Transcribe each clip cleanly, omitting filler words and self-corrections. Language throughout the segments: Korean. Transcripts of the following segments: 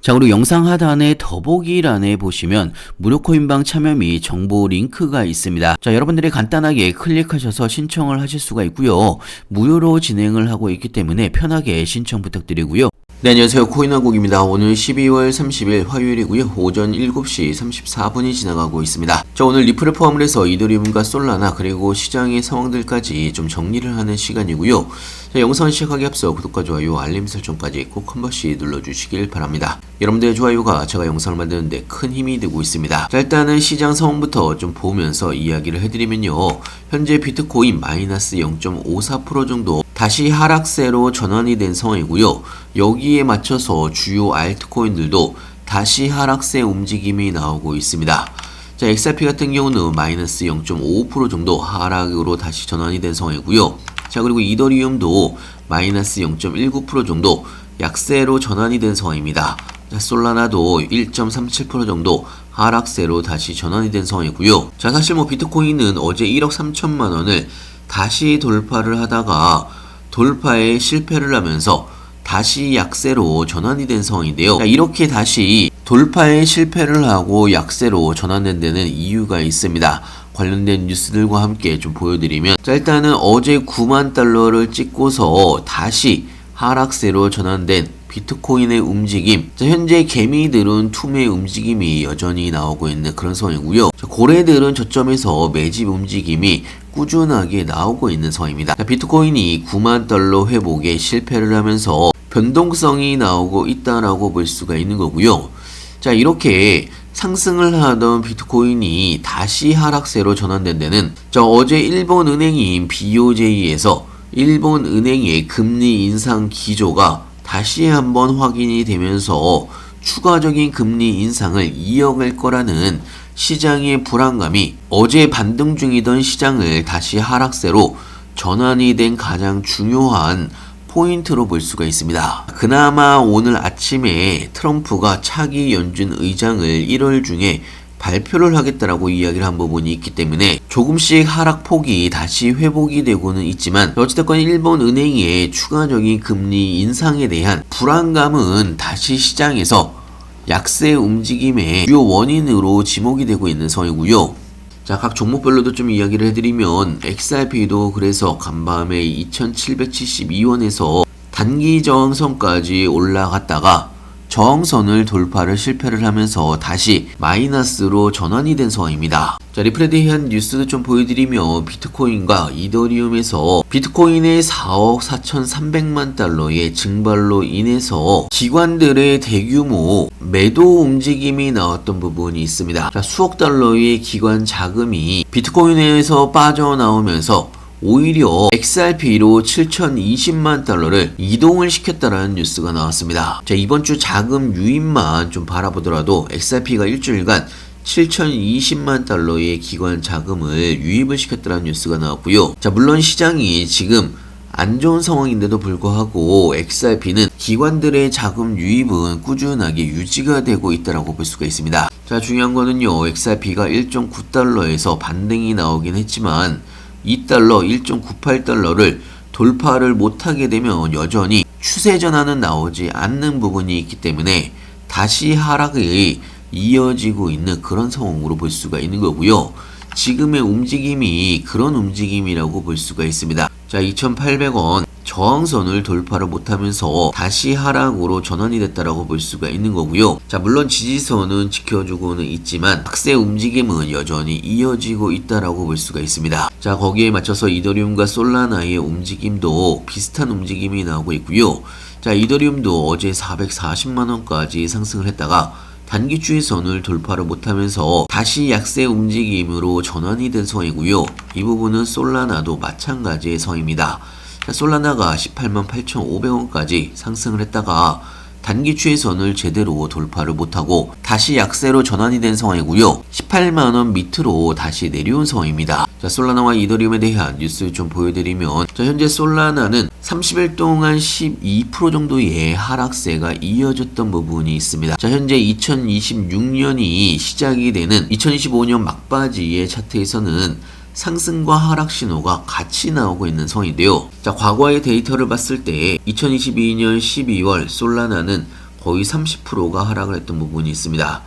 자, 그리고 영상 하단의 더보기란에 보시면 무료 코인방 참여 및 정보 링크가 있습니다. 자, 여러분들이 간단하게 클릭하셔서 신청을 하실 수가 있고요. 무료로 진행을 하고 있기 때문에 편하게 신청 부탁드리고요. 네, 안녕하세요. 코인왕국입니다. 오늘 12월 30일 화요일이고요. 오전 7시 34분이 지나가고 있습니다. 자, 오늘 리플을 포함을 해서 이더리움과 솔라나 그리고 시장의 상황들까지 좀 정리를 하는 시간이고요. 자, 영상을 시작하기 앞서 구독과 좋아요, 알림 설정까지 꼭 한 번씩 눌러주시길 바랍니다. 여러분들의 좋아요가 제가 영상을 만드는데 큰 힘이 되고 있습니다. 자, 일단은 시장 상황부터 좀 보면서 이야기를 해드리면요. 현재 비트코인 마이너스 0.54% 정도 다시 하락세로 전환이 된 상황이고요. 여기에 맞춰서 주요 알트코인들도 다시 하락세 움직임이 나오고 있습니다. 자, XRP 같은 경우는 마이너스 0.55% 정도 하락으로 다시 전환이 된 상황이고요. 자, 그리고 이더리움도 마이너스 0.19% 정도 약세로 전환이 된 상황입니다. 자, 솔라나도 1.37% 정도 하락세로 다시 전환이 된 상황이고요. 자, 사실 비트코인은 어제 1억 3천만 원을 다시 돌파를 하다가 돌파에 실패를 하면서 다시 약세로 전환이 된 상황인데요. 자, 이렇게 다시 돌파에 실패를 하고 약세로 전환된 데는 이유가 있습니다. 관련된 뉴스들과 함께 좀 보여드리면, 자, 일단은 어제 9만 달러를 찍고서 다시 하락세로 전환된 비트코인의 움직임. 자, 현재 개미들은 투매 움직임이 여전히 나오고 있는 그런 상황이고요. 자, 고래들은 저점에서 매집 움직임이 꾸준하게 나오고 있는 상황입니다. 자, 비트코인이 9만 달러 회복에 실패를 하면서 변동성이 나오고 있다라고 볼 수가 있는 거고요. 자, 이렇게 상승을 하던 비트코인이 다시 하락세로 전환된 데는, 자, 어제 일본 은행인 BOJ에서 일본 은행의 금리 인상 기조가 다시 한번 확인이 되면서 추가적인 금리 인상을 이어갈 거라는 시장의 불안감이 어제 반등 중이던 시장을 다시 하락세로 전환이 된 가장 중요한 포인트로 볼 수가 있습니다. 그나마 오늘 아침에 트럼프가 차기 연준 의장을 1월 중에 발표를 하겠다라고 이야기를 한 부분이 있기 때문에 조금씩 하락폭이 다시 회복이 되고는 있지만, 어찌됐건 일본 은행의 추가적인 금리 인상에 대한 불안감은 다시 시장에서 약세 움직임의 주요 원인으로 지목이 되고 있는 상황이고요. 자, 각 종목별로도 좀 이야기를 해드리면, XRP도 그래서 간밤에 2772원에서 단기 저항선까지 올라갔다가 저항선을 돌파를 실패를 하면서 다시 마이너스로 전환이 된 상황입니다. 자, 리플에 대한 뉴스도 좀 보여드리며, 비트코인과 이더리움에서 비트코인의 4억 4,300만 달러의 증발로 인해서 기관들의 대규모 매도 움직임이 나왔던 부분이 있습니다. 자, 수억 달러의 기관 자금이 비트코인에서 빠져나오면서 오히려 XRP로 7,020만 달러를 이동을 시켰다라는 뉴스가 나왔습니다. 자, 이번 주 자금 유입만 좀 바라보더라도 XRP가 일주일간 7,020만 달러의 기관 자금을 유입을 시켰다는 뉴스가 나왔고요. 자, 물론 시장이 지금 안 좋은 상황인데도 불구하고 XRP는 기관들의 자금 유입은 꾸준하게 유지가 되고 있다고 볼 수가 있습니다. 자, 중요한 거는요, XRP가 1.9달러에서 반등이 나오긴 했지만 2달러, 1.98달러를 돌파를 못하게 되면 여전히 추세 전환은 나오지 않는 부분이 있기 때문에 다시 하락이 이어지고 있는 그런 상황으로 볼 수가 있는 거고요. 지금의 움직임이 그런 움직임이라고 볼 수가 있습니다. 자, 2,800원 저항선을 돌파를 못하면서 다시 하락으로 전환이 됐다라고 볼 수가 있는 거고요. 자, 물론 지지선은 지켜주고는 있지만 악세 움직임은 여전히 이어지고 있다라고 볼 수가 있습니다. 자, 거기에 맞춰서 이더리움과 솔라나의 움직임도 비슷한 움직임이 나오고 있고요. 자, 이더리움도 어제 440만 원까지 상승을 했다가 단기 추이선을 돌파를 못하면서 다시 약세 움직임으로 전환이 된 상황이고요. 이 부분은 솔라나도 마찬가지의 상황입니다. 자, 솔라나가 18만 8,500원까지 상승을 했다가 단기 추이선을 제대로 돌파를 못하고 다시 약세로 전환이 된 상황이고요. 18만원 밑으로 다시 내려온 상황입니다. 자, 솔라나와 이더리움에 대한 뉴스 좀 보여드리면, 자, 현재 솔라나는 30일 동안 12% 정도의 하락세가 이어졌던 부분이 있습니다. 자, 현재 2026년이 시작이 되는 2025년 막바지의 차트에서는 상승과 하락 신호가 같이 나오고 있는 상황인데요. 자, 과거의 데이터를 봤을 때 2022년 12월 솔라나는 거의 30%가 하락을 했던 부분이 있습니다.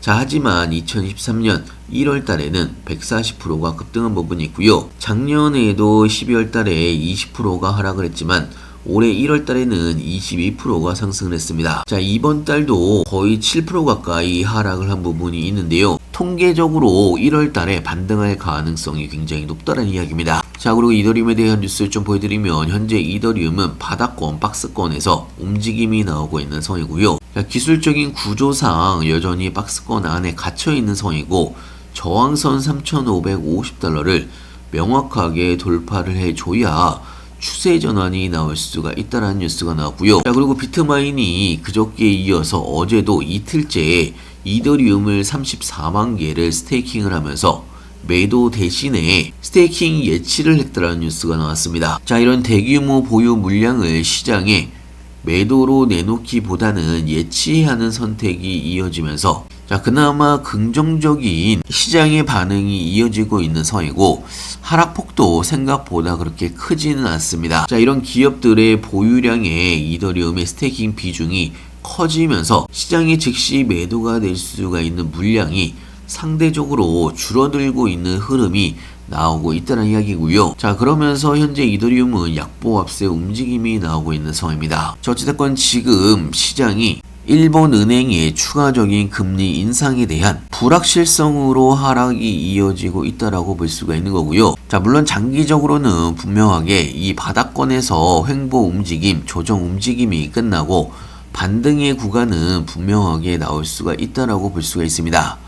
자, 하지만 2023년 1월 달에는 140%가 급등한 부분이 있고요. 작년에도 12월 달에 20%가 하락을 했지만 올해 1월 달에는 22%가 상승을 했습니다. 자, 이번 달도 거의 7% 가까이 하락을 한 부분이 있는데요. 통계적으로 1월 달에 반등할 가능성이 굉장히 높다는 이야기입니다. 자, 그리고 이더리움에 대한 뉴스를 좀 보여드리면 현재 이더리움은 바닥권, 박스권에서 움직임이 나오고 있는 성이고요. 자, 기술적인 구조상 여전히 박스권 안에 갇혀있는 성이고 저항선 3,550달러를 명확하게 돌파를 해줘야 추세 전환이 나올 수가 있다는 뉴스가 나왔고요. 자, 그리고 비트마인이 그저께 이어서 어제도 이틀째 이더리움을 34만 개를 스테이킹을 하면서 매도 대신에 스테이킹 예치를 했다는 뉴스가 나왔습니다. 자, 이런 대규모 보유 물량을 시장에 매도로 내놓기보다는 예치하는 선택이 이어지면서 자, 그나마 긍정적인 시장의 반응이 이어지고 있는 성이고 하락폭도 생각보다 그렇게 크지는 않습니다. 자, 이런 기업들의 보유량의 이더리움의 스테이킹 비중이 커지면서 시장에 즉시 매도가 될 수가 있는 물량이 상대적으로 줄어들고 있는 흐름이 나오고 있다는 이야기고요. 자, 그러면서 현재 이더리움은 약보합세 움직임이 나오고 있는 성입니다. 자, 어찌됐건 지금 시장이 일본 은행의 추가적인 금리 인상에 대한 불확실성으로 하락이 이어지고 있다라고 볼 수가 있는 거고요. 자, 물론 장기적으로는 분명하게 이 바닥권에서 횡보 움직임, 조정 움직임이 끝나고 반등의 구간은 분명하게 나올 수가 있다라고 볼 수가 있습니다.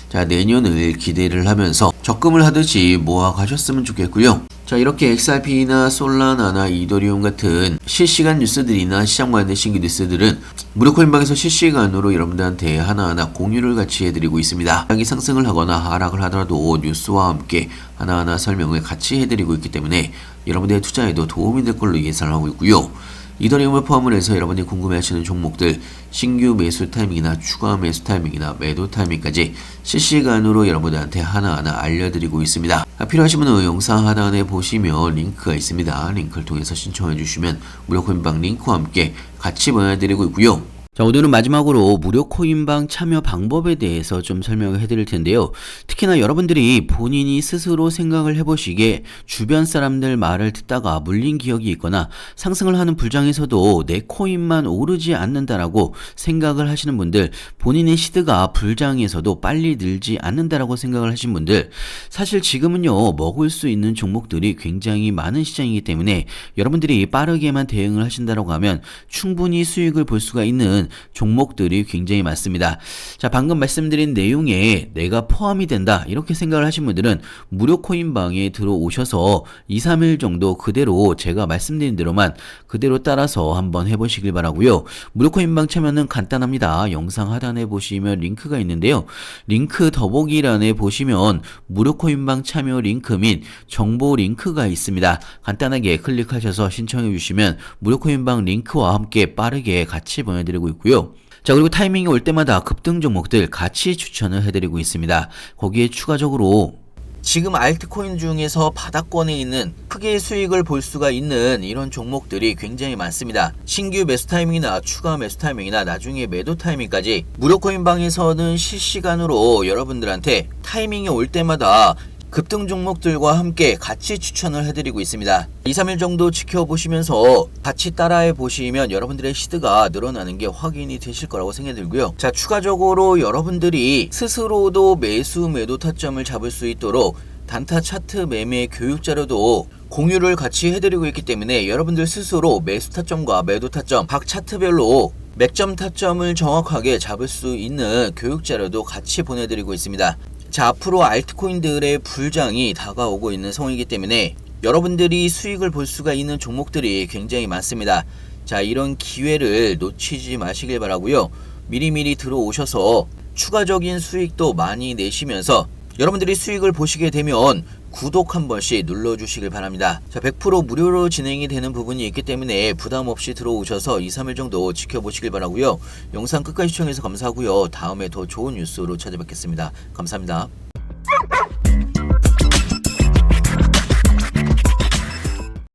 자, 내년을 기대를 하면서 적금을 하듯이 모아 가셨으면 좋겠고요. 자, 이렇게 XRP나 솔라나나 이더리움 같은 실시간 뉴스들이나 시장 관련된 신규 뉴스들은 무료코인방에서 실시간으로 여러분들한테 하나하나 공유를 같이 해드리고 있습니다. 시장이 상승을 하거나 하락을 하더라도 뉴스와 함께 하나하나 설명을 같이 해드리고 있기 때문에 여러분들의 투자에도 도움이 될 걸로 예상하고 있고요. 이더리움을 포함을 해서 여러분이 궁금해하시는 종목들 신규 매수 타이밍이나 추가 매수 타이밍이나 매도 타이밍까지 실시간으로 여러분들한테 하나하나 알려드리고 있습니다. 필요하신 분은 영상 하단에 보시면 링크가 있습니다. 링크를 통해서 신청해 주시면 무료 코인방 링크와 함께 같이 보내드리고 있고요. 자, 오늘은 마지막으로 무료 코인방 참여 방법에 대해서 좀 설명을 해드릴 텐데요. 특히나 여러분들이 본인이 스스로 생각을 해보시기에 주변 사람들 말을 듣다가 물린 기억이 있거나 상승을 하는 불장에서도 내 코인만 오르지 않는다라고 생각을 하시는 분들, 본인의 시드가 불장에서도 빨리 늘지 않는다라고 생각을 하신 분들, 사실 지금은요 먹을 수 있는 종목들이 굉장히 많은 시장이기 때문에 여러분들이 빠르게만 대응을 하신다라고 하면 충분히 수익을 볼 수가 있는 종목들이 굉장히 많습니다. 자, 방금 말씀드린 내용에 내가 포함이 된다 이렇게 생각을 하신 분들은 무료 코인방에 들어오셔서 2, 3일 정도 그대로 제가 말씀드린 대로만 그대로 따라서 한번 해보시길 바라고요. 무료 코인방 참여는 간단합니다. 영상 하단에 보시면 링크가 있는데요. 링크 더보기란에 보시면 무료 코인방 참여 링크 및 정보 링크가 있습니다. 간단하게 클릭하셔서 신청해 주시면 무료 코인방 링크와 함께 빠르게 같이 보내드리고 있고요. 자, 그리고 타이밍이 올 때마다 급등 종목들 같이 추천을 해드리고 있습니다. 거기에 추가적으로 지금 알트코인 중에서 바닥권에 있는 크게 수익을 볼 수가 있는 이런 종목들이 굉장히 많습니다. 신규 매수 타이밍이나 추가 매수 타이밍이나 나중에 매도 타이밍까지 무료 코인방에서는 실시간으로 여러분들한테 타이밍이 올 때마다 급등 종목들과 함께 같이 추천을 해드리고 있습니다. 2, 3일 정도 지켜보시면서 같이 따라해 보시면 여러분들의 시드가 늘어나는 게 확인이 되실 거라고 생각이 들고요. 자, 추가적으로 여러분들이 스스로도 매수 매도 타점을 잡을 수 있도록 단타 차트 매매 교육 자료도 공유를 같이 해드리고 있기 때문에 여러분들 스스로 매수 타점과 매도 타점 각 차트별로 맥점 타점을 정확하게 잡을 수 있는 교육 자료도 같이 보내드리고 있습니다. 자, 앞으로 알트코인들의 불장이 다가오고 있는 상황이기 때문에 여러분들이 수익을 볼 수가 있는 종목들이 굉장히 많습니다. 자, 이런 기회를 놓치지 마시길 바라고요. 미리미리 들어오셔서 추가적인 수익도 많이 내시면서 여러분들이 수익을 보시게 되면 구독 한 번씩 눌러주시길 바랍니다. 자, 100% 무료로 진행이 되는 부분이 있기 때문에 부담 없이 들어오셔서 2, 3일 정도 지켜보시길 바라고요. 영상 끝까지 시청해서 감사하고요. 다음에 더 좋은 뉴스로 찾아뵙겠습니다. 감사합니다.